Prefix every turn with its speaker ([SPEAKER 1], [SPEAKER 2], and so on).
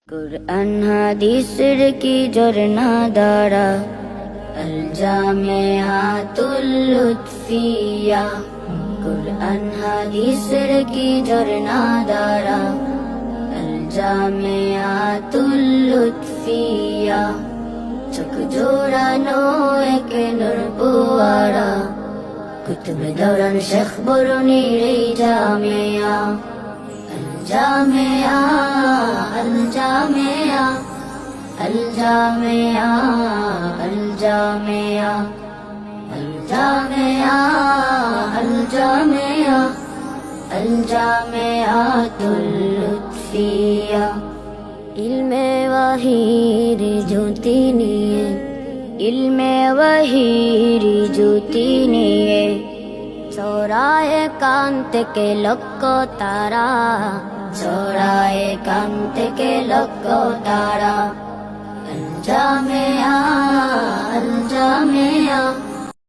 [SPEAKER 1] কুরআন হাদিসের কি ঝরনা ধারা, আল জামিআতুল লুৎফিয়া। কুরআন হাদিসের কি ঝরনা ধারা, আল জামিআতুল লুৎফিয়া। চোখ জোড়ানো এক নূর পুয়ারা, কুতুবে দৌরান শেখ বরুণীর এই জামিয়া। الجامعة الجامعة الجامعة الجامعة الجامعة الجامعة الجامعة اللطفية। ইলমে ওয়াহির জ্যোতি নিয়ে, ইলমে ওয়াহির জ্যোতি নিয়ে চোরায়ে কান থেকে লক্ষ তারা, চোরায়ে কান থেকে লক্ষ তারা। আল জামিআ